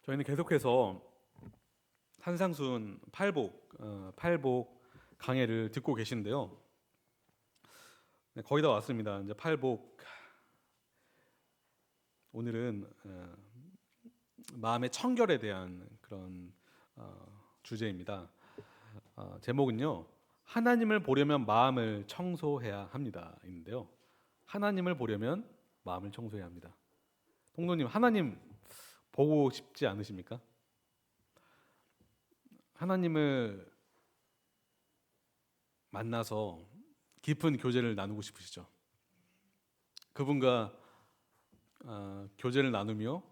저희는 계속해서 산상순 팔복 강해를 듣고 계시는데요. 네, 거의 다 왔습니다. 이제 팔복 오늘은 마음의 청결에 대한 그런 주제입니다. 제목은요. 하나님을 보려면 마음을 청소해야 합니다. 인데요. 하나님을 보려면 마음을 청소해야 합니다. 통로님, 하나님 보고 싶지 않으십니까? 하나님을 만나서 깊은 교제를 나누고 싶으시죠? 그분과 교제를 나누며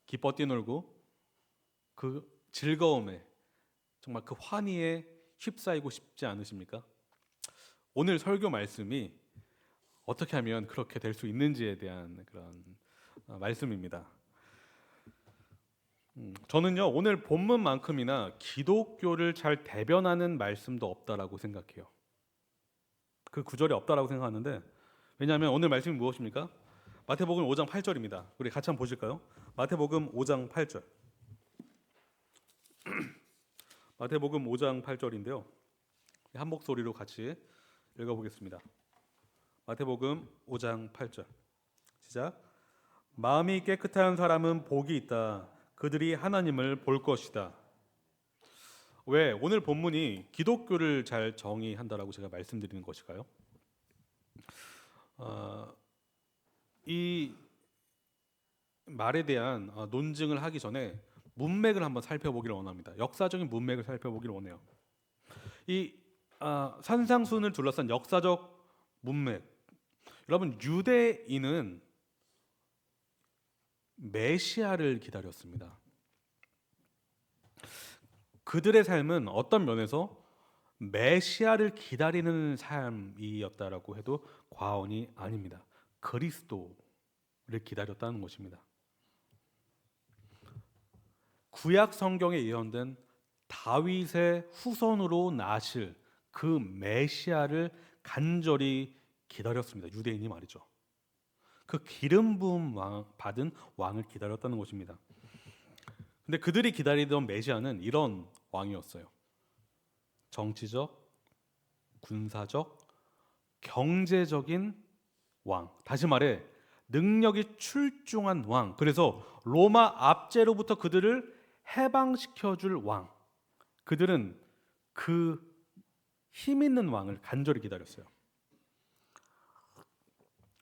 기뻐 뛰놀고 그 즐거움에 정말 그 환희에 휩싸이고 싶지 않으십니까? 오늘 설교 말씀이 어떻게 하면 그렇게 될 수 있는지에 대한 그런 말씀입니다. 저는요 오늘 본문만큼이나 기독교를 잘 대변하는 말씀도 없다라고 생각해요. 그 구절이 없다라고 생각하는데, 왜냐하면 오늘 말씀이 무엇입니까? 마태복음 5장 8절입니다. 우리 같이 한번 보실까요? 마태복음 5장 8절. 마태복음 5장 8절인데요. 한 목소리로 같이 읽어보겠습니다. 마태복음 5장 8절. 시작. 마음이 깨끗한 사람은 복이 있다. 그들이 하나님을 볼 것이다. 왜 오늘 본문이 기독교를 잘 정의한다라고 제가 말씀드리는 것일까요? 이 말에 대한 논증을 하기 전에 문맥을 한번 살펴보기를 원합니다. 역사적인 문맥을 살펴보기를 원해요. 이 산상순을 둘러싼 역사적 문맥. 여러분, 유대인은 메시아를 기다렸습니다. 그들의 삶은 어떤 면에서 메시아를 기다리는 삶이었다라고 해도 과언이 아닙니다. 그리스도를 기다렸다는 것입니다. 구약 성경에 예언된 다윗의 후손으로 나실 그 메시아를 간절히 기다렸습니다. 유대인이 말이죠. 그 기름 부음 받은 왕을 기다렸다는 것입니다. 근데 그들이 기다리던 메시아는 이런 왕이었어요. 정치적, 군사적, 경제적인 왕. 다시 말해 능력이 출중한 왕. 그래서 로마 압제로부터 그들을 해방시켜줄 왕. 그들은 그 힘 있는 왕을 간절히 기다렸어요.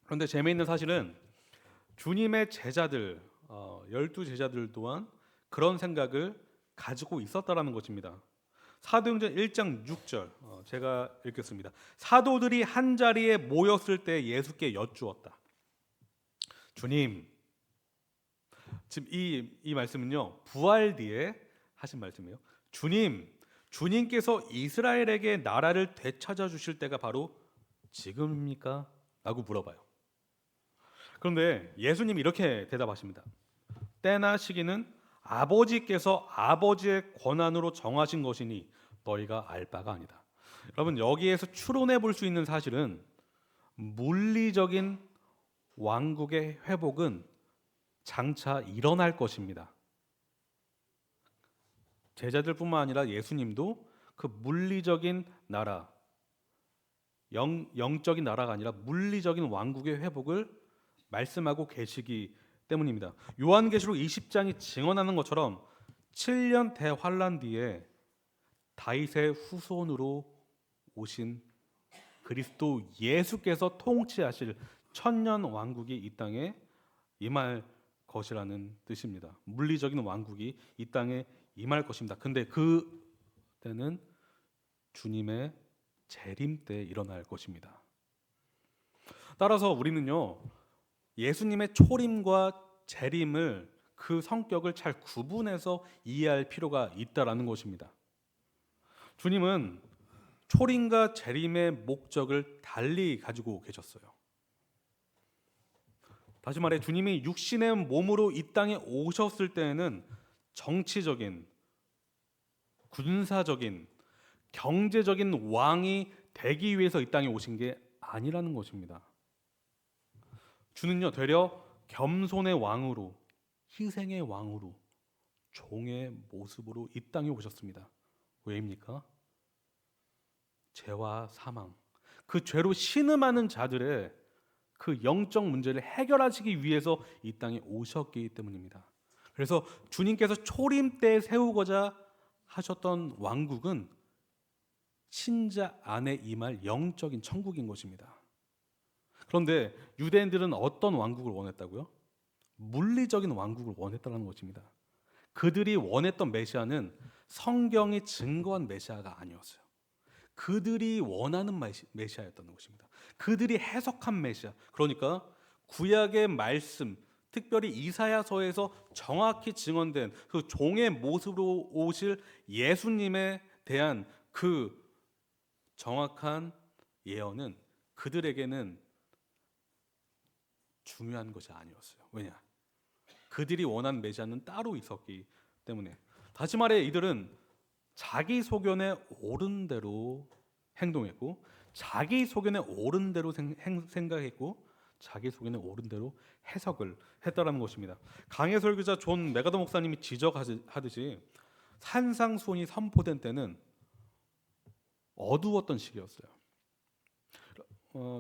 그런데 재미있는 사실은 주님의 제자들, 12제자들 또한 그런 생각을 가지고 있었다라는 것입니다. 사도행전 1장 6절 제가 읽겠습니다. 사도들이 한 자리에 모였을 때 예수께 여쭈었다. 주님, 지금 이 말씀은요 부활 뒤에 하신 말씀이에요. 주님께서 이스라엘에게 나라를 되찾아 주실 때가 바로 지금입니까? 라고 물어봐요. 그런데 예수님이 이렇게 대답하십니다. 때나 시기는 아버지께서 아버지의 권한으로 정하신 것이니 너희가 알 바가 아니다. 여러분, 여기에서 추론해 볼 수 있는 사실은 물리적인 왕국의 회복은 장차 일어날 것입니다. 제자들뿐만 아니라 예수님도 그 물리적인 나라, 영적인 나라가 아니라 물리적인 왕국의 회복을 말씀하고 계시기 때문입니다. 요한계시록 20장이 증언하는 것처럼 7년 대환란 뒤에 다윗의 후손으로 오신 그리스도 예수께서 통치하실 천년 왕국이 이 땅에 임할 것이라는 뜻입니다. 물리적인 왕국이 이 땅에 임할 것입니다. 근데 그 때는 주님의 재림 때 일어날 것입니다. 따라서 우리는요 예수님의 초림과 재림을 그 성격을 잘 구분해서 이해할 필요가 있다라는 것입니다. 주님은 초림과 재림의 목적을 달리 가지고 계셨어요. 다시 말해 주님이 육신의 몸으로 이 땅에 오셨을 때에는 정치적인, 군사적인, 경제적인 왕이 되기 위해서 이 땅에 오신 게 아니라는 것입니다. 주는요 되려 겸손의 왕으로, 희생의 왕으로 종의 모습으로 이 땅에 오셨습니다. 왜입니까? 죄와 사망, 그 죄로 신음하는 자들의 그 영적 문제를 해결하시기 위해서 이 땅에 오셨기 때문입니다. 그래서 주님께서 초림 때 세우고자 하셨던 왕국은 신자 안에 임할 영적인 천국인 것입니다. 그런데 유대인들은 어떤 왕국을 원했다고요? 물리적인 왕국을 원했다는 것입니다. 그들이 원했던 메시아는 성경이 증거한 메시아가 아니었어요. 그들이 원하는 메시아였다는 것입니다. 그들이 해석한 메시아. 그러니까 구약의 말씀, 특별히 이사야서에서 정확히 증언된 그 종의 모습으로 오실 예수님에 대한 그 정확한 예언은 그들에게는 중요한 것이 아니었어요. 왜냐? 그들이 원한 메시아는 따로 있었기 때문에. 다시 말해 이들은 자기 소견에 옳은 대로 행동했고, 자기 소견에 옳은 대로 생각했고, 자기 소견에 옳은 대로 해석을 했다라는 것입니다. 강해 설교자 존 메가더 목사님이 지적하듯이 산상수훈이 선포된 때는 어두웠던 시기였어요.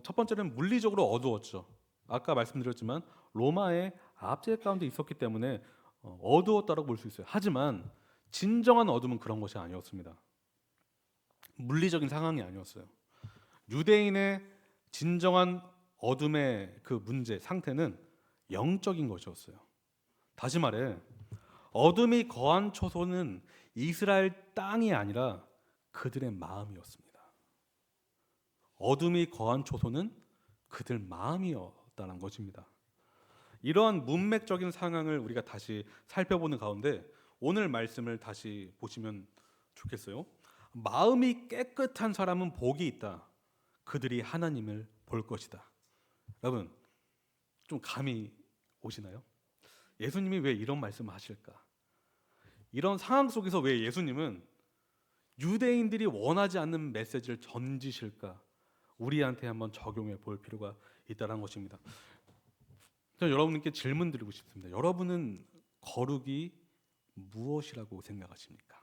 첫 번째는 물리적으로 어두웠죠. 아까 말씀드렸지만 로마의 압제 가운데 있었기 때문에 어두웠다고 볼 수 있어요. 하지만 진정한 어둠은 그런 것이 아니었습니다. 물리적인 상황이 아니었어요. 유대인의 진정한 어둠의 그 문제, 상태는 영적인 것이었어요. 다시 말해 어둠이 거한 초소는 이스라엘 땅이 아니라 그들의 마음이었습니다. 어둠이 거한 초소는 그들 마음이었다는 것입니다. 이러한 문맥적인 상황을 우리가 다시 살펴보는 가운데 오늘 말씀을 다시 보시면 좋겠어요. 마음이 깨끗한 사람은 복이 있다. 그들이 하나님을 볼 것이다. 여러분, 좀 감이 오시나요? 예수님이 왜 이런 말씀을 하실까? 이런 상황 속에서 왜 예수님은 유대인들이 원하지 않는 메시지를 던지실까? 우리한테 한번 적용해 볼 필요가 있다는 것입니다. 저는 여러분께 질문 드리고 싶습니다. 여러분은 거룩이 무엇이라고 생각하십니까?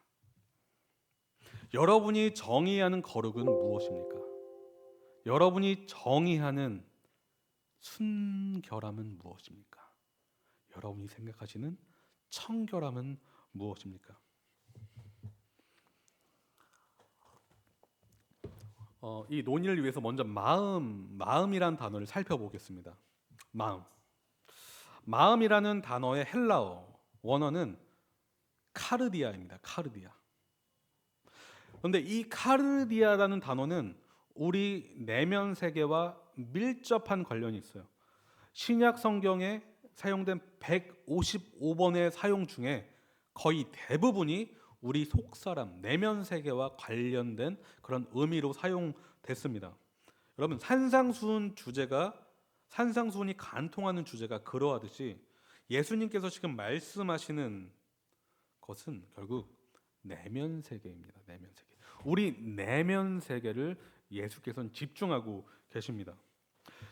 여러분이 정의하는 거룩은 무엇입니까? 여러분이 정의하는 순결함은 무엇입니까? 여러분이 생각하시는 청결함은 무엇입니까? 이 논의를 위해서 먼저 마음이란 단어를 살펴보겠습니다. 마음이라는 단어의 헬라어 원어는 카르디아입니다. 카르디아. 그런데 이 카르디아라는 단어는 우리 내면 세계와 밀접한 관련이 있어요. 신약 성경에 사용된 155번의 사용 중에 거의 대부분이 우리 속사람, 내면 세계와 관련된 그런 의미로 사용됐습니다. 여러분, 산상수훈이 간통하는 주제가 그러하듯이 예수님께서 지금 말씀하시는 것은 결국 내면 세계입니다. 내면 세계. 우리 내면 세계를 예수께서는 집중하고 계십니다.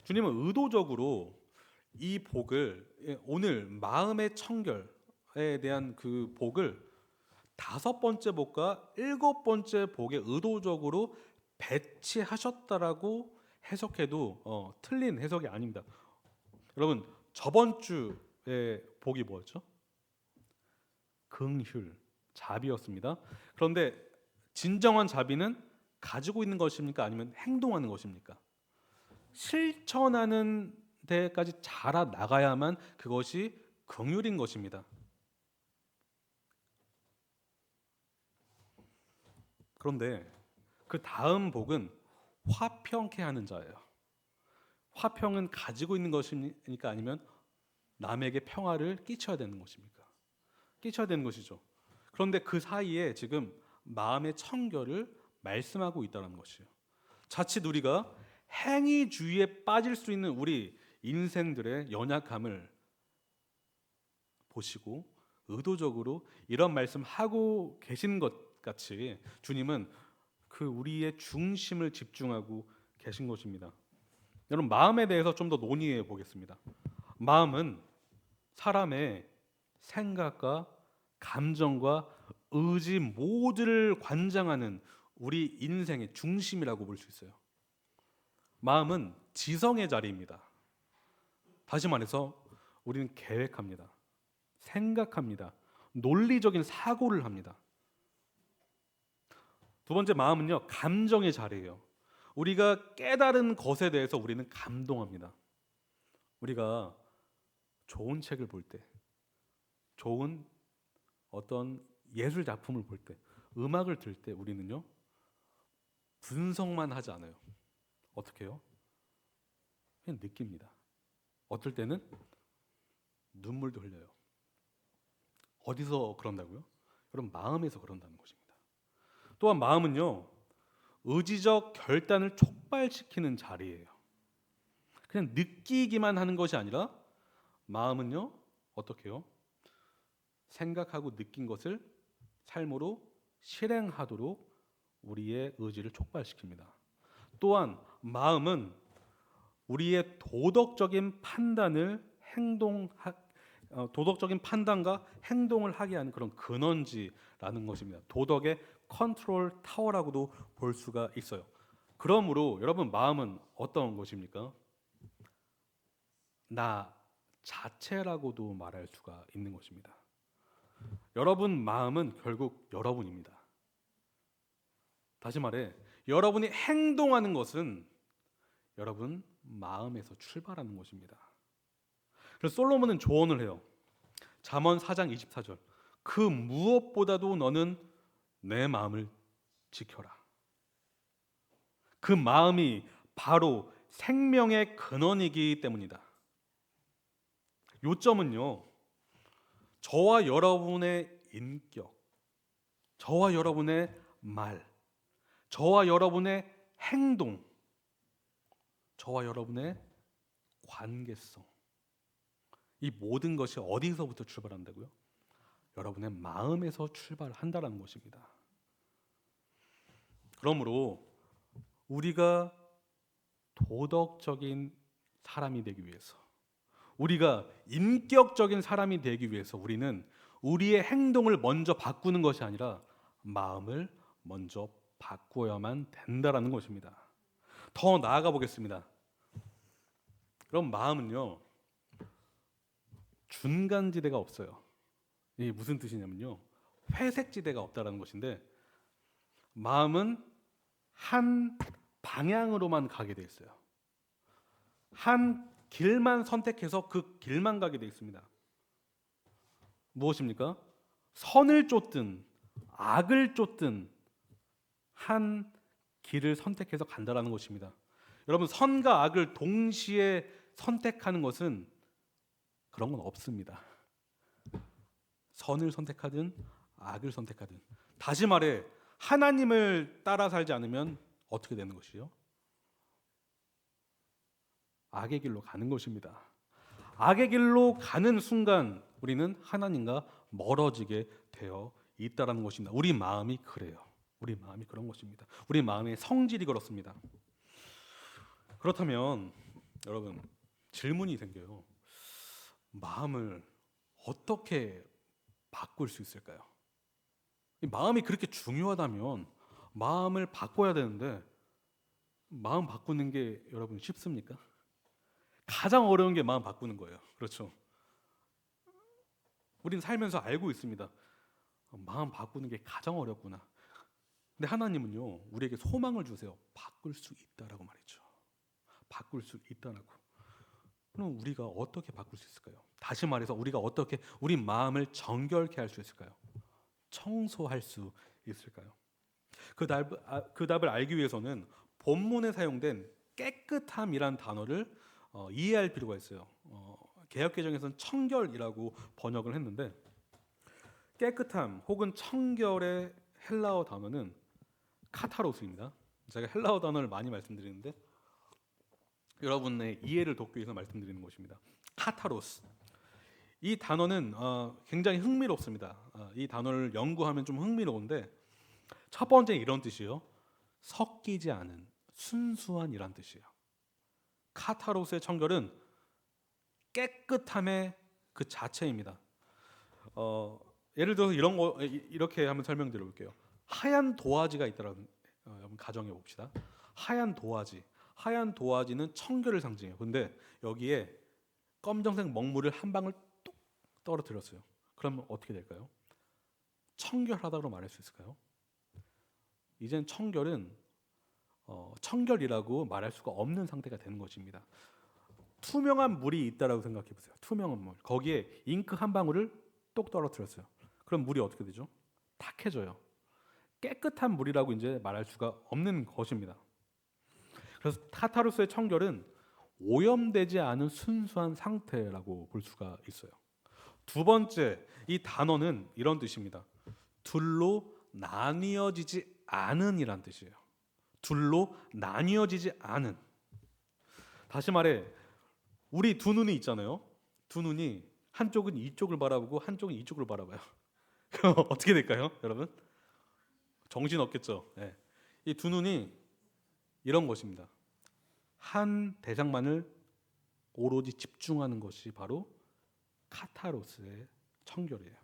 주님은 의도적으로 이 복을, 오늘 마음의 청결에 대한 그 복을 5번째 복과 7번째 복에 의도적으로 배치하셨다라고 해석해도 틀린 해석이 아닙니다. 여러분, 저번 주에 복이 뭐였죠? 긍휼, 자비였습니다. 그런데 진정한 자비는 가지고 있는 것입니까? 아니면 행동하는 것입니까? 실천하는 데까지 자라나가야만 그것이 긍휼인 것입니다. 그런데 그 다음 복은 화평케 하는 자예요. 화평은 가지고 있는 것입니까? 아니면 남에게 평화를 끼쳐야 되는 것입니까? 끼쳐야 되는 것이죠. 그런데 그 사이에 지금 마음의 청결을 말씀하고 있다는 것이에요. 자칫 우리가 행위주의에 빠질 수 있는 우리 인생들의 연약함을 보시고 의도적으로 이런 말씀하고 계신 것 같이 주님은 그 우리의 중심을 집중하고 계신 것입니다. 여러분, 마음에 대해서 좀 더 논의해 보겠습니다. 마음은 사람의 생각과 감정과 의지 모두를 관장하는 우리 인생의 중심이라고 볼 수 있어요. 마음은 지성의 자리입니다. 다시 말해서 우리는 계획합니다. 생각합니다. 논리적인 사고를 합니다. 두 번째, 마음은요, 감정의 자리예요. 우리가 깨달은 것에 대해서 우리는 감동합니다. 우리가 좋은 책을 볼 때, 좋은 어떤 예술 작품을 볼 때, 음악을 들을 때 우리는요, 분석만 하지 않아요. 어떻게 해요? 그냥 느낍니다. 어떨 때는 눈물도 흘려요. 어디서 그런다고요? 여러분, 마음에서 그런다는 것입니다. 또한 마음은요, 의지적 결단을 촉발시키는 자리예요. 그냥 느끼기만 하는 것이 아니라 마음은요, 어떻게 해요? 생각하고 느낀 것을 삶으로 실행하도록 우리의 의지를 촉발시킵니다. 또한 마음은 우리의 도덕적인 판단과 행동을 하게 하는 그런 근원지라는 것입니다. 도덕의 컨트롤 타워라고도 볼 수가 있어요. 그러므로 여러분, 마음은 어떤 것입니까? 나 자체라고도 말할 수가 있는 것입니다. 여러분 마음은 결국 여러분입니다. 다시 말해, 여러분이 행동하는 것은 여러분 마음에서 출발하는 것입니다. 그래서 솔로몬은 조언을 해요. 잠언 4장 24절. 그 무엇보다도 너는 내 마음을 지켜라. 그 마음이 바로 생명의 근원이기 때문이다. 요점은요, 저와 여러분의 인격, 저와 여러분의 말, 저와 여러분의 행동, 저와 여러분의 관계성, 이 모든 것이 어디서부터 출발한다고요? 여러분의 마음에서 출발한다는 것입니다. 그러므로 우리가 도덕적인 사람이 되기 위해서, 우리가 인격적인 사람이 되기 위해서 우리는 우리의 행동을 먼저 바꾸는 것이 아니라 마음을 먼저 바꾸어야만 된다라는 것입니다. 더 나아가 보겠습니다. 그럼 마음은요, 중간지대가 없어요. 이게 무슨 뜻이냐면요, 회색지대가 없다라는 것인데, 마음은 한 방향으로만 가게 돼 있어요. 한 길만 선택해서 그 길만 가게 돼 있습니다. 무엇입니까? 선을 쫓든 악을 쫓든 한 길을 선택해서 간다라는 것입니다. 여러분, 선과 악을 동시에 선택하는 것은 그런 건 없습니다. 선을 선택하든 악을 선택하든, 다시 말해 하나님을 따라 살지 않으면 어떻게 되는 것이요? 악의 길로 가는 것입니다. 악의 길로 가는 순간 우리는 하나님과 멀어지게 되어 있다라는 것입니다. 우리 마음이 그래요. 우리 마음이 그런 것입니다. 우리 마음의 성질이 그렇습니다. 그렇다면 여러분, 질문이 생겨요. 마음을 어떻게 바꿀 수 있을까요? 이 마음이 그렇게 중요하다면 마음을 바꿔야 되는데, 마음 바꾸는 게 여러분 쉽습니까? 가장 어려운 게 마음 바꾸는 거예요. 그렇죠? 우리는 살면서 알고 있습니다. 마음 바꾸는 게 가장 어렵구나. 근데 하나님은요, 우리에게 소망을 주세요. 바꿀 수 있다라고 말이죠. 바꿀 수 있다라고. 그럼 우리가 어떻게 바꿀 수 있을까요? 다시 말해서 우리가 어떻게 우리 마음을 정결케 할 수 있을까요? 청소할 수 있을까요? 그 답을 알기 위해서는 본문에 사용된 깨끗함이란 단어를 이해할 필요가 있어요. 개역개정에서는 청결이라고 번역을 했는데, 깨끗함 혹은 청결의 헬라어 단어는 카타로스입니다. 제가 헬라어 단어를 많이 말씀드리는데 여러분의 이해를 돕기 위해서 말씀드리는 것입니다. 카타로스. 이 단어는 굉장히 흥미롭습니다. 이 단어를 연구하면 좀 흥미로운데, 첫 번째 이런 뜻이요. 섞이지 않은, 순수한이란 뜻이에요. 카타로스의 청결은 깨끗함의 그 자체입니다. 예를 들어서 이런 거 이렇게 한번 설명드려 볼게요. 하얀 도화지가 있다라는 여러분 가정해 봅시다. 하얀 도화지. 하얀 도화지는 청결을 상징해요. 근데 여기에 검정색 먹물을 한 방울 뚝 떨어뜨렸어요. 그러면 어떻게 될까요? 청결하다고 말할 수 있을까요? 이젠 청결은 청결이라고 말할 수가 없는 상태가 되는 것입니다. 투명한 물이 있다라고 생각해 보세요. 투명한 물. 거기에 잉크 한 방울을 똑 떨어뜨렸어요. 그럼 물이 어떻게 되죠? 탁해져요. 깨끗한 물이라고 이제 말할 수가 없는 것입니다. 그래서 카타르스의 청결은 오염되지 않은 순수한 상태라고 볼 수가 있어요. 두 번째, 이 단어는 이런 뜻입니다. 둘로 나뉘어지지 않은이란 뜻이에요. 둘로 나뉘어지지 않은. 다시 말해, 우리 두 눈이 있잖아요. 두 눈이 한쪽은 이쪽을 바라보고 한쪽은 이쪽을 바라봐요. 그럼 어떻게 될까요, 여러분? 정신 없겠죠. 네. 이 두 눈이 이런 것입니다. 한 대상만을 오로지 집중하는 것이 바로 카타로스의 청결이에요.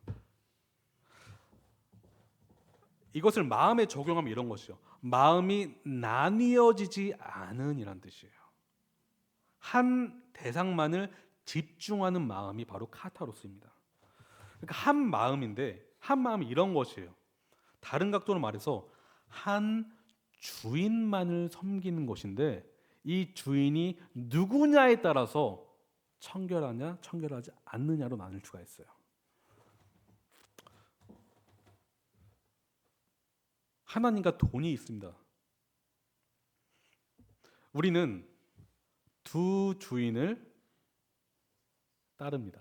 이것을 마음에 적용하면 이런 것이죠. 마음이 나뉘어지지 않은이란 뜻이에요. 한 대상만을 집중하는 마음이 바로 카타로스입니다. 그러니까 한 마음인데 한 마음이 이런 것이에요. 다른 각도로 말해서 한 주인만을 섬기는 것인데 이 주인이 누구냐에 따라서 청결하냐 청결하지 않느냐로 나눌 수가 있어요. 하나님과 돈이 있습니다. 우리는 두 주인을 따릅니다.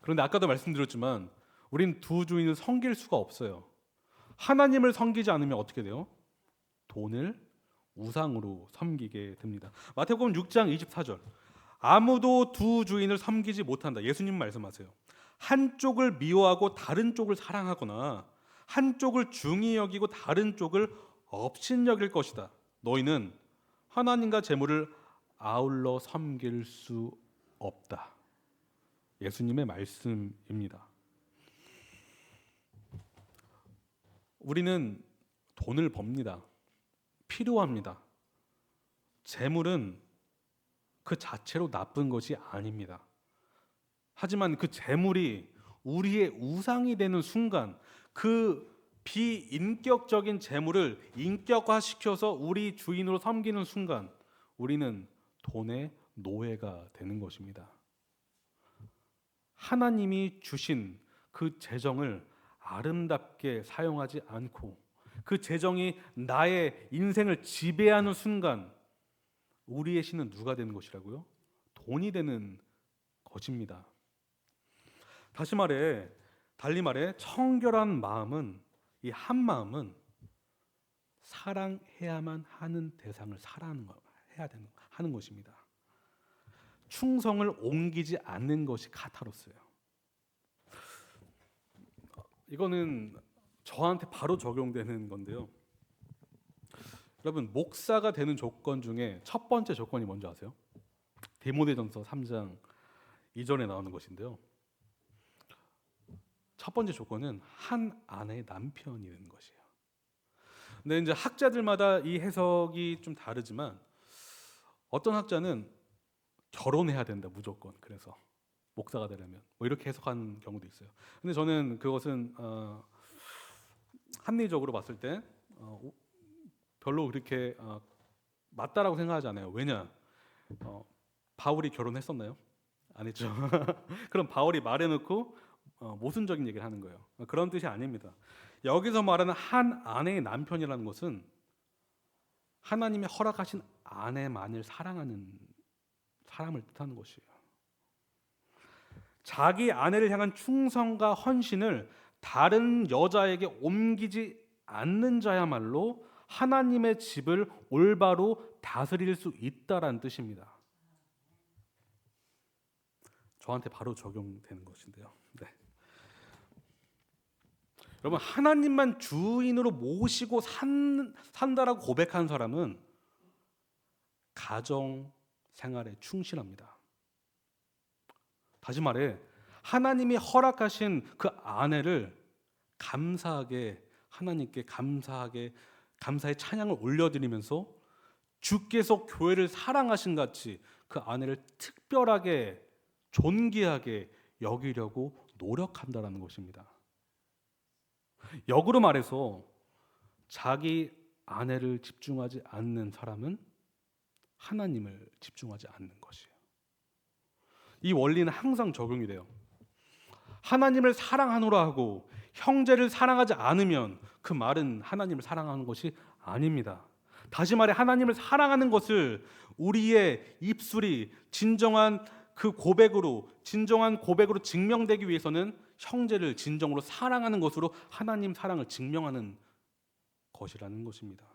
그런데 아까도 말씀드렸지만 우리는 두 주인을 섬길 수가 없어요. 하나님을 섬기지 않으면 어떻게 돼요? 돈을 우상으로 섬기게 됩니다. 마태복음 6장 24절. 아무도 두 주인을 섬기지 못한다. 예수님 말씀하세요. 한쪽을 미워하고 다른 쪽을 사랑하거나 한쪽을 중히 여기고 다른 쪽을 업신여길 것이다. 너희는 하나님과 재물을 아울러 섬길 수 없다. 예수님의 말씀입니다. 우리는 돈을 법니다. 필요합니다. 재물은 그 자체로 나쁜 것이 아닙니다. 하지만 그 재물이 우리의 우상이 되는 순간 그 비인격적인 재물을 인격화시켜서 우리 주인으로 섬기는 순간 우리는 돈의 노예가 되는 것입니다. 하나님이 주신 그 재정을 아름답게 사용하지 않고 그 재정이 나의 인생을 지배하는 순간 우리의 신은 누가 되는 것이라고요? 돈이 되는 것입니다. 달리 말해 청결한 마음은 이 한 마음은 사랑해야만 하는 대상을 하는 것입니다. 충성을 옮기지 않는 것이 카타로스예요. 이거는 저한테 바로 적용되는 건데요. 여러분 목사가 되는 조건 중에 첫 번째 조건이 뭔지 아세요? 디모데전서 3장 2절에 나오는 것인데요. 첫 번째 조건은 한 아내의 남편이 되는 것이에요. 근데 이제 학자들마다 이 해석이 좀 다르지만 어떤 학자는 결혼해야 된다 무조건. 그래서 목사가 되려면 뭐 이렇게 해석하는 경우도 있어요. 근데 저는 그것은 합리적으로 봤을 때 별로 그렇게 맞다라고 생각하지 않아요. 왜냐? 바울이 결혼했었나요? 안 했죠. 그럼 바울이 말해놓고 모순적인 얘기를 하는 거예요. 그런 뜻이 아닙니다. 여기서 말하는 한 아내의 남편이라는 것은 하나님이 허락하신 아내만을 사랑하는 사람을 뜻하는 것이에요. 자기 아내를 향한 충성과 헌신을 다른 여자에게 옮기지 않는 자야말로 하나님의 집을 올바로 다스릴 수 있다라는 뜻입니다. 저한테 바로 적용되는 것인데요. 네. 여러분 하나님만 주인으로 모시고 산다라고 고백한 사람은 가정 생활에 충실합니다. 다시 말해 하나님이 허락하신 그 아내를 감사하게 하나님께 감사의 찬양을 올려드리면서 주께서 교회를 사랑하신 같이 그 아내를 특별하게 존귀하게 여기려고 노력한다라는 것입니다. 역으로 말해서 자기 아내를 집중하지 않는 사람은 하나님을 집중하지 않는 것이에요. 이 원리는 항상 적용이 돼요. 하나님을 사랑하노라 하고 형제를 사랑하지 않으면 그 말은 하나님을 사랑하는 것이 아닙니다. 다시 말해 하나님을 사랑하는 것을 우리의 입술이 진정한 고백으로 증명되기 위해서는 형제를 진정으로 사랑하는 것으로 하나님 사랑을 증명하는 것이라는 것입니다.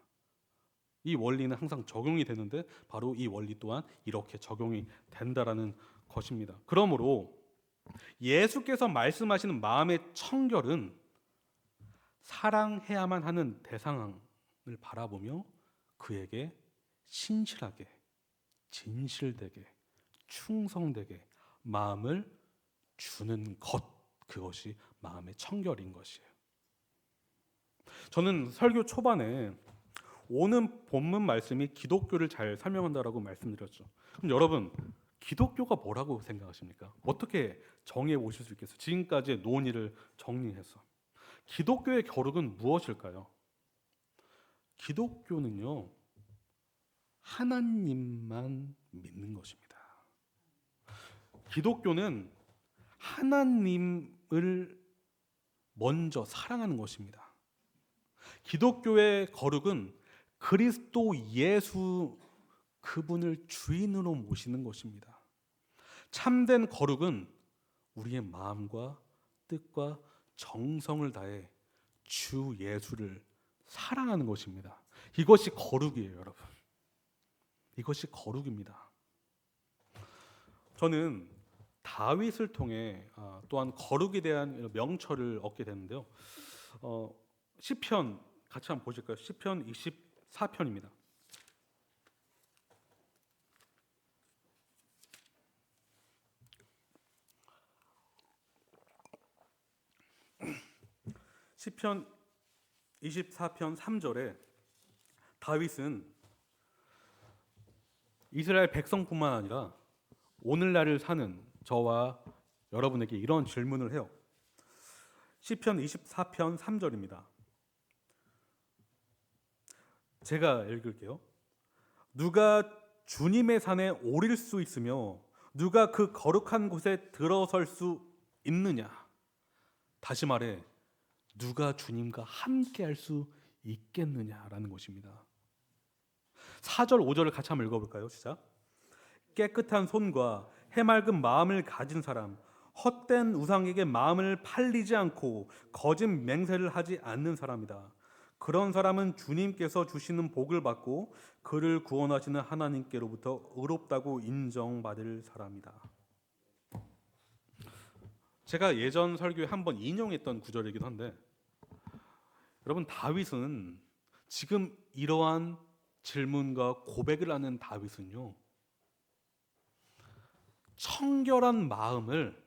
이 원리는 항상 적용이 되는데 바로 이 원리 또한 이렇게 적용이 된다라는 것입니다. 그러므로 예수께서 말씀하시는 마음의 청결은 사랑해야만 하는 대상을 바라보며 그에게 신실하게, 진실되게, 충성되게 마음을 주는 것, 그것이 마음의 청결인 것이에요. 저는 설교 초반에 오는 본문 말씀이 기독교를 잘 설명한다라고 말씀드렸죠. 그럼 여러분, 기독교가 뭐라고 생각하십니까? 어떻게 정해 보실 수 있겠어요? 지금까지의 논의를 정리해서 기독교의 겨룩은 무엇일까요? 기독교는요, 하나님만 믿는 것입니다. 기독교는 하나님을 먼저 사랑하는 것입니다. 기독교의 거룩은 그리스도 예수 그분을 주인으로 모시는 것입니다. 참된 거룩은 우리의 마음과 뜻과 정성을 다해 주 예수를 사랑하는 것입니다. 이것이 거룩이에요, 여러분. 이것이 거룩입니다. 저는 다윗을 통해 또한 거룩에 대한 명철을 얻게 되는데요. 시편 같이 한번 보실까요? 시편 24편입니다. 시편 24편 3절에 다윗은 이스라엘 백성뿐만 아니라 오늘날을 사는 저와 여러분에게 이런 질문을 해요. 시편 24편 3절입니다. 제가 읽을게요. 누가 주님의 산에 오를 수 있으며 누가 그 거룩한 곳에 들어설 수 있느냐? 다시 말해 누가 주님과 함께 할 수 있겠느냐라는 것입니다. 4절 5절을 같이 한번 읽어볼까요? 시작. 깨끗한 손과 해맑은 마음을 가진 사람, 헛된 우상에게 마음을 팔리지 않고 거짓 맹세를 하지 않는 사람이다. 그런 사람은 주님께서 주시는 복을 받고 그를 구원하시는 하나님께로부터 의롭다고 인정받을 사람이다. 제가 예전 설교에 한번 인용했던 구절이기도 한데, 여러분, 다윗은 지금 이러한 질문과 고백을 하는 다윗은요, 청결한 마음을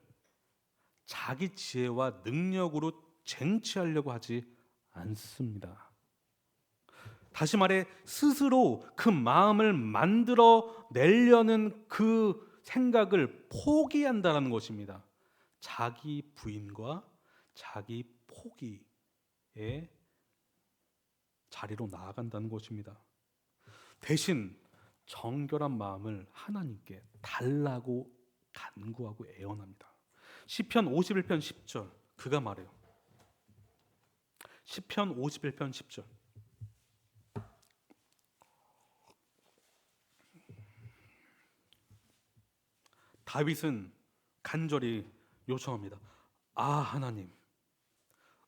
자기 지혜와 능력으로 쟁취하려고 하지 않습니다. 다시 말해 스스로 그 마음을 만들어 내려는 그 생각을 포기한다는 것입니다. 자기 부인과 자기 포기의 자리로 나아간다는 것입니다. 대신 정결한 마음을 하나님께 달라고 간구하고 애원합니다. 시편 51편 10절 그가 말해요. 시편 51편 10절 다윗은 간절히 요청합니다. 아, 하나님,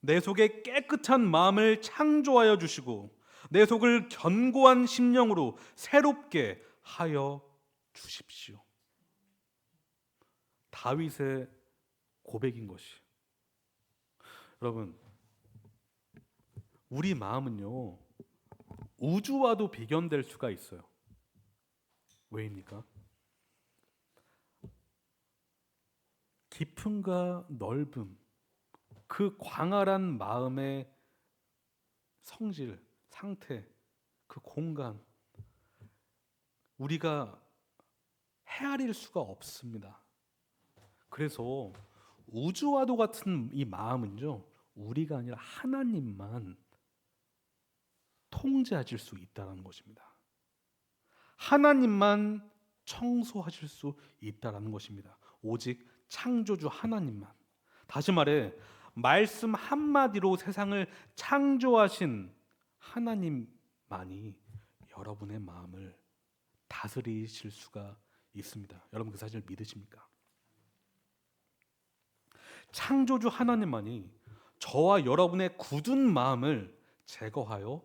내 속에 깨끗한 마음을 창조하여 주시고 내 속을 견고한 심령으로 새롭게 하여 주십시오. 다윗의 고백인 것이. 여러분, 우리 마음은요, 우주와도 비견될 수가 있어요. 왜입니까? 깊음과 넓음, 그 광활한 마음의 성질, 상태, 그 공간, 우리가 헤아릴 수가 없습니다. 그래서 우주와도 같은 이 마음은요, 우리가 아니라 하나님만 통제하실 수 있다는 것입니다. 하나님만 청소하실 수 있다는 것입니다. 오직 창조주 하나님만. 다시 말해, 말씀 한마디로 세상을 창조하신 하나님만이 여러분의 마음을 다스리실 수가 있습니다. 여러분 그 사실을 믿으십니까? 창조주 하나님만이 저와 여러분의 굳은 마음을 제거하여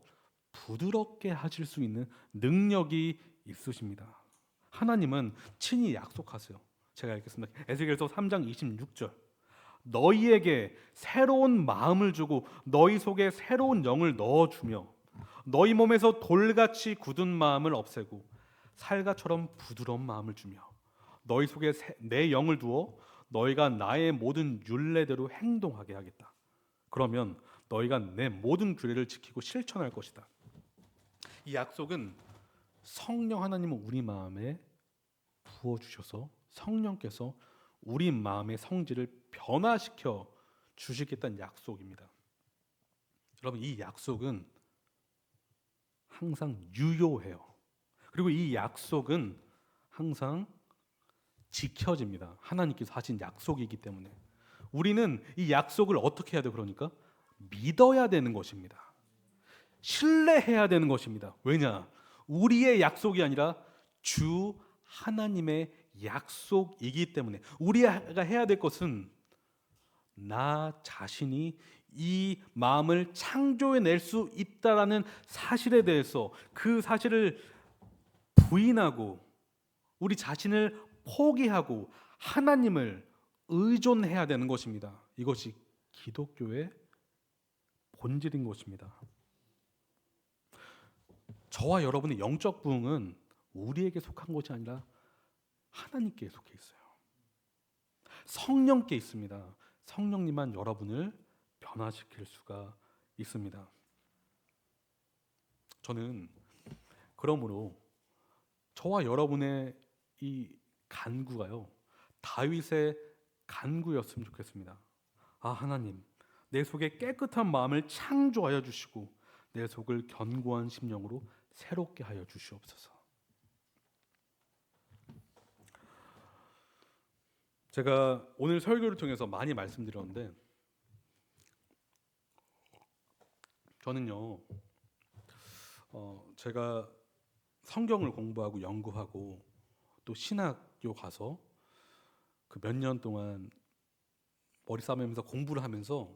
부드럽게 하실 수 있는 능력이 있으십니다. 하나님은 친히 약속하세요. 제가 읽겠습니다. 에스겔서 3장 26절. 너희에게 새로운 마음을 주고 너희 속에 새로운 영을 넣어주며 너희 몸에서 돌같이 굳은 마음을 없애고 살가처럼 부드러운 마음을 주며 너희 속에 내 영을 두어 너희가 나의 모든 율례대로 행동하게 하겠다. 그러면 너희가 내 모든 규례를 지키고 실천할 것이다. 이 약속은 성령 하나님은 우리 마음에 부어주셔서 성령께서 우리 마음의 성질을 변화시켜 주시겠다는 약속입니다. 여러분 이 약속은 항상 유효해요. 그리고 이 약속은 항상 지켜집니다. 하나님께서 하신 약속이기 때문에 우리는 이 약속을 어떻게 해야 돼요? 그러니까 믿어야 되는 것입니다. 신뢰해야 되는 것입니다. 왜냐? 우리의 약속이 아니라 주 하나님의 약속이기 때문에 우리가 해야 될 것은 나 자신이 이 마음을 창조해낼 수 있다라는 사실에 대해서 그 사실을 부인하고 우리 자신을 포기하고 하나님을 의존해야 되는 것입니다. 이것이 기독교의 본질인 것입니다. 저와 여러분의 영적 부흥은 우리에게 속한 것이 아니라 하나님께 속해 있어요. 성령께 있습니다. 성령님만 여러분을 변화시킬 수가 있습니다. 저는 그러므로 저와 여러분의 이 간구가요, 다윗의 간구였으면 좋겠습니다. 아, 하나님, 내 속에 깨끗한 마음을 창조하여 주시고 내 속을 견고한 심령으로 새롭게 하여 주시옵소서. 제가 오늘 설교를 통해서 많이 말씀드렸는데 저는요, 제가 성경을 공부하고 연구하고 또 신학교 가서 그 몇 년 동안 머리 싸매면서 공부를 하면서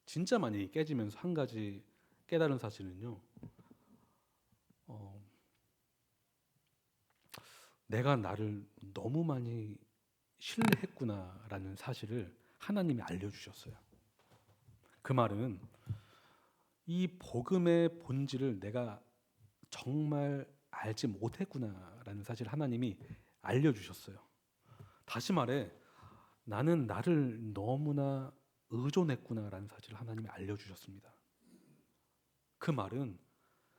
진짜 많이 깨지면서 한 가지 깨달은 사실은요, 내가 나를 너무 많이 신뢰했구나라는 사실을 하나님이 알려주셨어요. 그 말은 이 복음의 본질을 내가 정말 알지 못했구나라는 사실을 하나님이 알려주셨어요. 다시 말해 나는 나를 너무나 의존했구나라는 사실을 하나님이 알려주셨습니다. 그 말은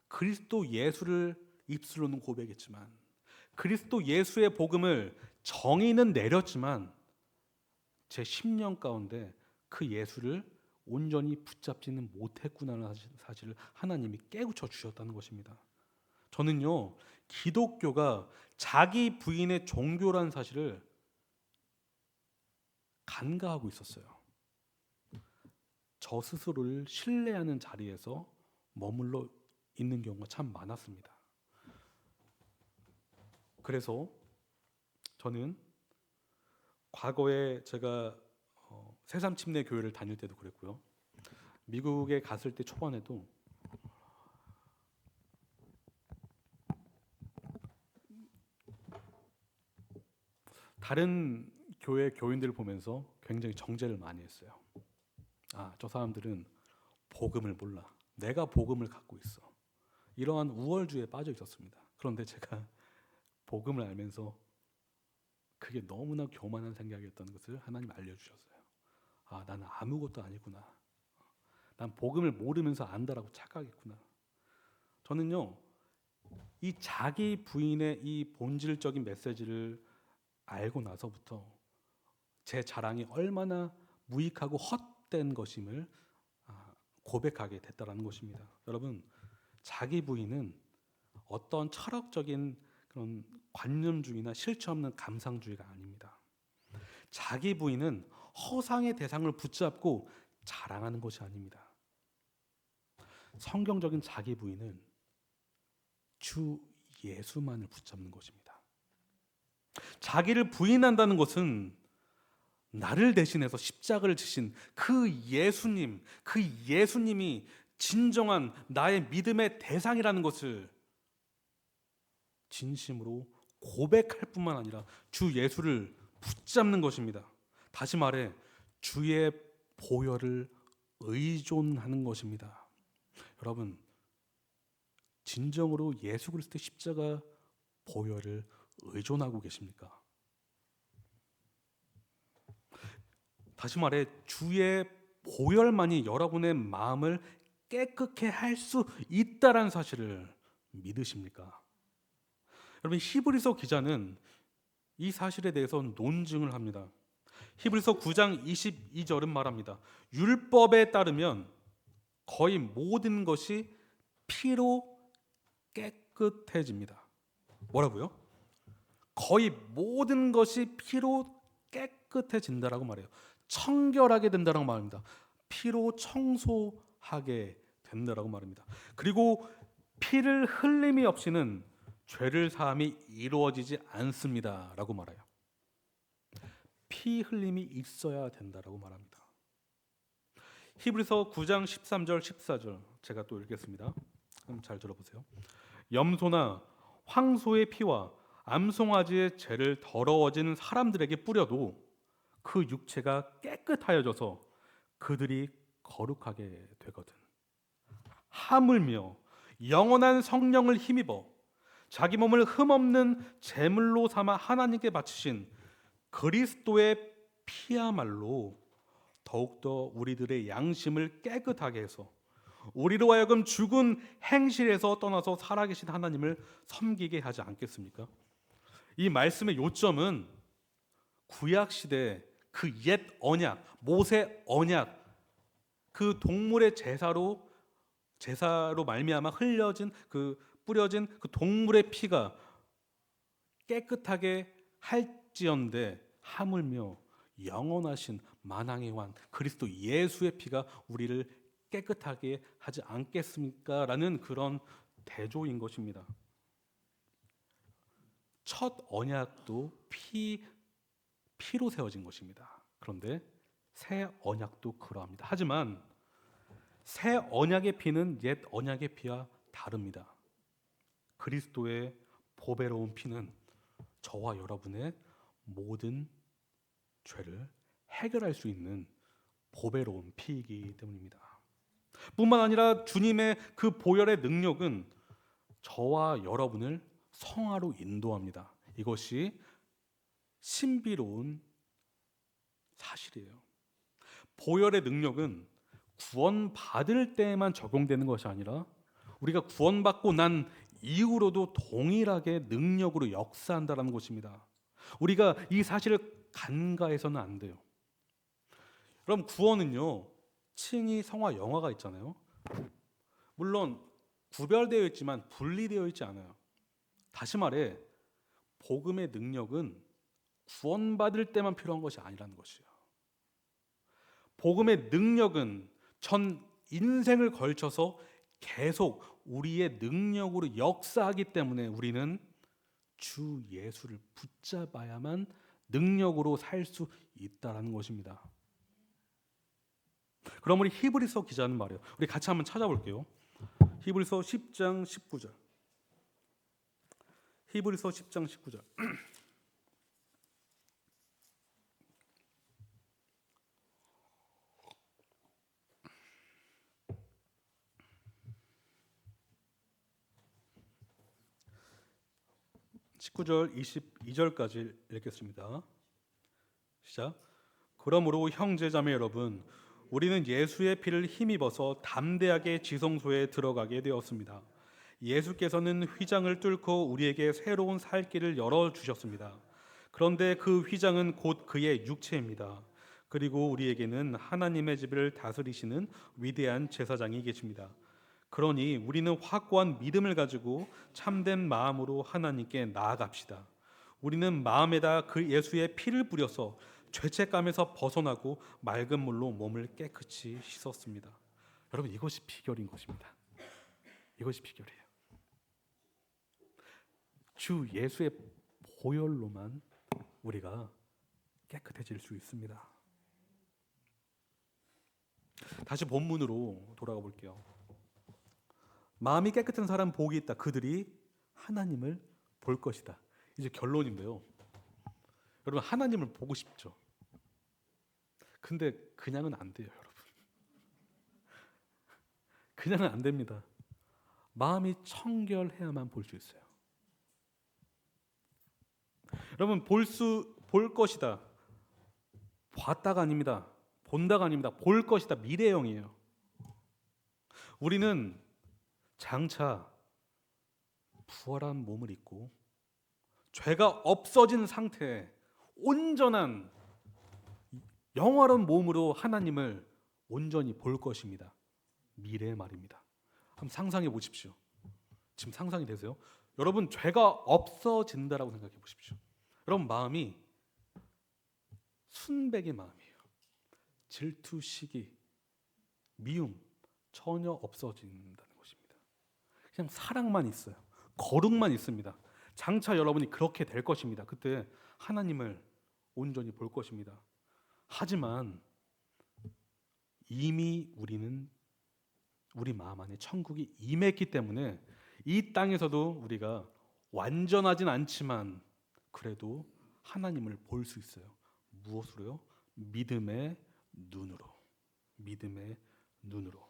그리스도 예수를 입술로는 고백했지만 그리스도 예수의 복음을 정의는 내렸지만 제 심령 가운데 그 예수를 온전히 붙잡지는 못했구나라는 사실을 하나님이 깨우쳐 주셨다는 것입니다. 저는요, 기독교가 자기 부인의 종교라는 사실을 간과하고 있었어요. 저 스스로를 신뢰하는 자리에서 머물러 있는 경우가 참 많았습니다. 그래서 저는 과거에 제가 새삼침례 교회를 다닐 때도 그랬고요. 미국에 갔을 때 초반에도 다른 교회 교인들을 보면서 굉장히 정죄를 많이 했어요. 아, 저 사람들은 복음을 몰라. 내가 복음을 갖고 있어. 이러한 우월주의에 빠져 있었습니다. 그런데 제가 복음을 알면서 그게 너무나 교만한 생각이었다는 것을 하나님 알려주셨어요. 아, 나는 아무것도 아니구나. 난 복음을 모르면서 안다라고 착각했구나. 저는요, 이 자기 부인의 이 본질적인 메시지를 알고 나서부터 제 자랑이 얼마나 무익하고 헛된 것임을 고백하게 됐다라는 것입니다. 여러분, 자기 부인은 어떤 철학적인 그런 관념주의나 실체 없는 감상주의가 아닙니다. 자기 부인은 허상의 대상을 붙잡고 자랑하는 것이 아닙니다. 성경적인 자기 부인은 주 예수만을 붙잡는 것입니다. 자기를 부인한다는 것은 나를 대신해서 십자가를 지신 그 예수님이 진정한 나의 믿음의 대상이라는 것을 진심으로 고백할 뿐만 아니라 주 예수를 붙잡는 것입니다. 다시 말해 주의 보혈을 의존하는 것입니다. 여러분, 진정으로 예수 그리스도의 십자가 보혈을 의존하고 계십니까? 다시 말해 주의 보혈만이 여러분의 마음을 깨끗게 할 수 있다는 사실을 믿으십니까? 여러분, 히브리서 기자는 이 사실에 대해서 논증을 합니다. 히브리서 9장 22절은 말합니다. 율법에 따르면 거의 모든 것이 피로 깨끗해집니다. 뭐라고요? 거의 모든 것이 피로 깨끗해진다라고 말해요. 청결하게 된다라고 말합니다. 피로 청소하게 된다라고 말합니다. 그리고 피를 흘림이 없이는 죄를 사함이 이루어지지 않습니다라고 말해요. 피 흘림이 있어야 된다라고 말합니다. 히브리서 9장 13절 14절 제가 또 읽겠습니다. 잘 들어보세요. 염소나 황소의 피와 암송아지의 죄를 더러워진 사람들에게 뿌려도 그 육체가 깨끗하여져서 그들이 거룩하게 되거든. 하물며 영원한 성령을 힘입어 자기 몸을 흠없는 제물로 삼아 하나님께 바치신 그리스도의 피야말로 더욱더 우리들의 양심을 깨끗하게 해서 우리로 하여금 죽은 행실에서 떠나서 살아계신 하나님을 섬기게 하지 않겠습니까? 이 말씀의 요점은 구약시대 그 옛 언약, 모세 언약, 그 동물의 제사로 말미암아 흘려진 뿌려진 그 동물의 피가 깨끗하게 할지언데 하물며 영원하신 만왕의 왕 그리스도 예수의 피가 우리를 깨끗하게 하지 않겠습니까? 라는 그런 대조인 것입니다. 첫 언약도 피로 세워진 것입니다. 그런데 새 언약도 그러합니다. 하지만 새 언약의 피는 옛 언약의 피와 다릅니다. 그리스도의 보배로운 피는 저와 여러분의 모든 죄를 해결할 수 있는 보배로운 피이기 때문입니다. 뿐만 아니라 주님의 그 보혈의 능력은 저와 여러분을 성화로 인도합니다. 이것이 신비로운 사실이에요. 보혈의 능력은 구원받을 때에만 적용되는 것이 아니라 우리가 구원받고 난 이후로도 동일하게 능력으로 역사한다는 것입니다. 우리가 이 사실을 간과해서는 안 돼요. 그럼 구원은요, 칭의, 성화, 영화가 있잖아요. 물론 구별되어 있지만 분리되어 있지 않아요. 다시 말해 복음의 능력은 구원받을 때만 필요한 것이 아니라는 것이에요. 복음의 능력은 전 인생을 걸쳐서 계속 우리의 능력으로 역사하기 때문에 우리는 주 예수를 붙잡아야만 능력으로 살 수 있다는 것입니다. 그럼 우리 히브리서 기자는 말이에요. 우리 같이 한번 찾아볼게요. 히브리서 10장 19절. 히브리서 10장 19절. 19절 22절까지 읽겠습니다. 시작. 그러므로 형제자매 여러분, 우리는 예수의 피를 힘입어서 담대하게 지성소에 들어가게 되었습니다. 예수께서는 휘장을 뚫고 우리에게 새로운 살 길을 열어주셨습니다. 그런데 그 휘장은 곧 그의 육체입니다. 그리고 우리에게는 하나님의 집을 다스리시는 위대한 제사장이 계십니다. 그러니 우리는 확고한 믿음을 가지고 참된 마음으로 하나님께 나아갑시다. 우리는 마음에다 그 예수의 피를 뿌려서 죄책감에서 벗어나고 맑은 물로 몸을 깨끗이 씻었습니다. 여러분, 이것이 비결인 것입니다. 이것이 비결이에요. 주 예수의 보혈로만 우리가 깨끗해질 수 있습니다. 다시 본문으로 돌아가 볼게요. 마음이 깨끗한 사람 복이 있다. 그들이 하나님을 볼 것이다. 이제 결론인데요. 여러분, 하나님을 보고 싶죠? 근데 그냥은 안 돼요, 여러분. 그냥은 안 됩니다. 마음이 청결해야만 볼 수 있어요. 여러분, 볼 것이다. 봤다가 아닙니다. 본다가 아닙니다. 볼 것이다. 미래형이에요. 우리는 장차 부활한 몸을 입고 죄가 없어진 상태에 온전한 영원한 몸으로 하나님을 온전히 볼 것입니다. 미래의 말입니다. 한번 상상해 보십시오. 지금 상상이 되세요? 여러분, 죄가 없어진다라고 생각해 보십시오. 여러분, 마음이 순백의 마음이에요. 질투, 시기, 미움 전혀 없어진다는 것입니다. 그냥 사랑만 있어요. 거룩만 있습니다. 장차 여러분이 그렇게 될 것입니다. 그때 하나님을 온전히 볼 것입니다. 하지만 이미 우리는 우리 마음 안에 천국이 임했기 때문에 이 땅에서도 우리가 완전하진 않지만 그래도 하나님을 볼 수 있어요. 무엇으로요? 믿음의 눈으로. 믿음의 눈으로.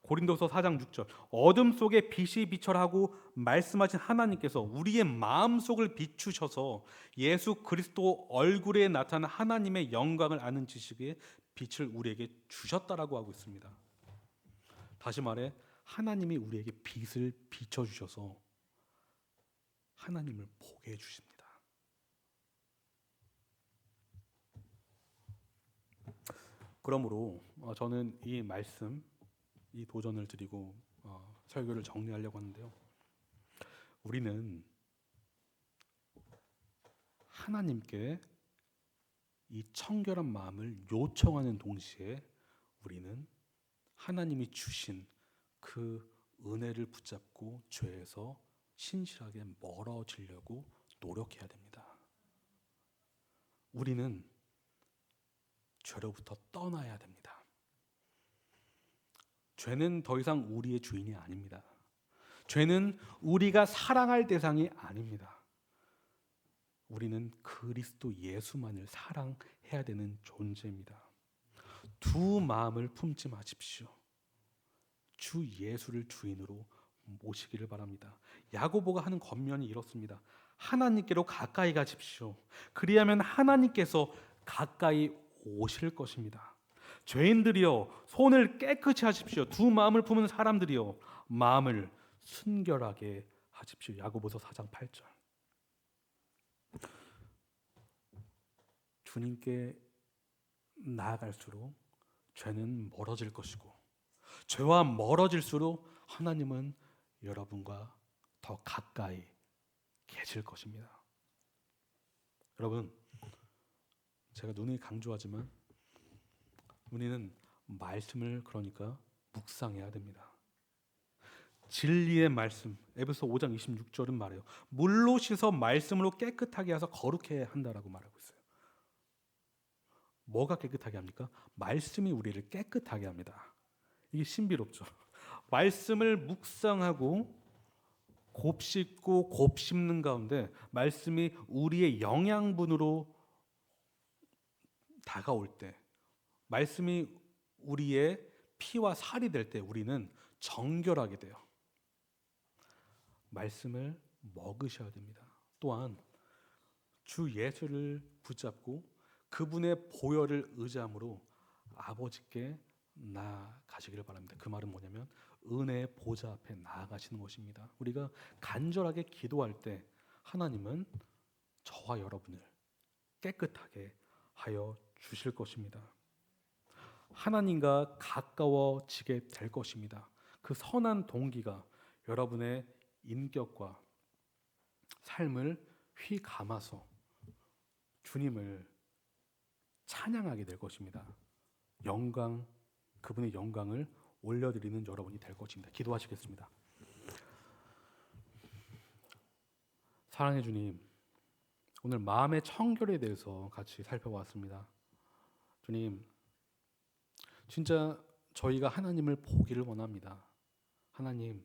고린도서 4장 6절. 어둠 속에 빛이 비철하고 말씀하신 하나님께서 우리의 마음속을 비추셔서 예수 그리스도 얼굴에 나타난 하나님의 영광을 아는 지식의 빛을 우리에게 주셨다라고 하고 있습니다. 다시 말해, 하나님이 우리에게 빛을 비춰주셔서 하나님을 보게 해주십니다. 그러므로 저는 이 말씀, 이 도전을 드리고 설교를 정리하려고 하는데요. 우리는 하나님께 이 청결한 마음을 요청하는 동시에 우리는 하나님이 주신 그 은혜를 붙잡고 죄에서 신실하게 멀어지려고 노력해야 됩니다. 우리는 죄로부터 떠나야 됩니다. 죄는 더 이상 우리의 주인이 아닙니다. 죄는 우리가 사랑할 대상이 아닙니다. 우리는 그리스도 예수만을 사랑해야 되는 존재입니다. 두 마음을 품지 마십시오. 주 예수를 주인으로 모시기를 바랍니다. 야고보가 하는 권면이 이렇습니다. 하나님께로 가까이 가십시오. 그리하면 하나님께서 가까이 오실 것입니다. 죄인들이여, 손을 깨끗이 하십시오. 두 마음을 품은 사람들이여, 마음을 순결하게 하십시오. 야고보서 4장 8절. 주님께 나아갈수록 죄는 멀어질 것이고, 죄와 멀어질수록 하나님은 여러분과 더 가까이 계실 것입니다. 여러분, 제가 누누이 강조하지만 우리는 말씀을 그러니까 묵상해야 됩니다. 진리의 말씀, 에베소 5장 26절은 말해요. 물로 씻어 말씀으로 깨끗하게 하서 거룩해 한다라고 말하고 있어요. 뭐가 깨끗하게 합니까? 말씀이 우리를 깨끗하게 합니다. 이게 신비롭죠. 말씀을 묵상하고 곱씹고 곱씹는 가운데 말씀이 우리의 영양분으로 다가올 때, 말씀이 우리의 피와 살이 될 때 우리는 정결하게 돼요. 말씀을 먹으셔야 됩니다. 또한 주 예수를 붙잡고 그분의 보혈을 의지함으로 아버지께 나아가시기를 바랍니다. 그 말은 뭐냐면 은혜의 보좌 앞에 나아가시는 것입니다. 우리가 간절하게 기도할 때 하나님은 저와 여러분을 깨끗하게 하여 주실 것입니다. 하나님과 가까워지게 될 것입니다. 그 선한 동기가 여러분의 인격과 삶을 휘감아서 주님을 찬양하게 될 것입니다. 그분의 영광을 올려드리는 여러분이 될 것입니다. 기도하시겠습니다. 사랑의 주님, 오늘 마음의 청결에 대해서 같이 살펴봤습니다. 주님, 진짜 저희가 하나님을 보기를 원합니다. 하나님,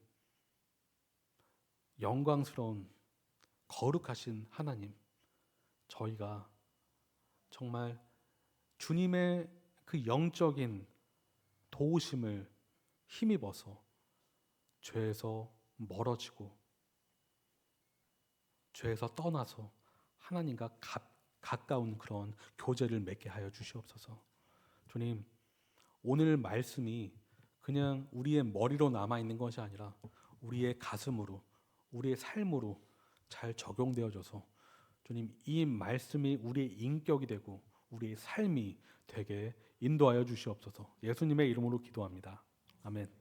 영광스러운 거룩하신 하나님, 저희가 정말 주님의 그 영적인 도우심을 힘입어서 죄에서 멀어지고 죄에서 떠나서 하나님과 가까운 그런 교제를 맺게 하여 주시옵소서. 주님, 오늘 말씀이 그냥 우리의 머리로 남아있는 것이 아니라 우리의 가슴으로, 우리의 삶으로 잘 적용되어져서 주님, 이 말씀이 우리의 인격이 되고 우리의 삶이 되게 인도하여 주시옵소서. 예수님의 이름으로 기도합니다. 아멘.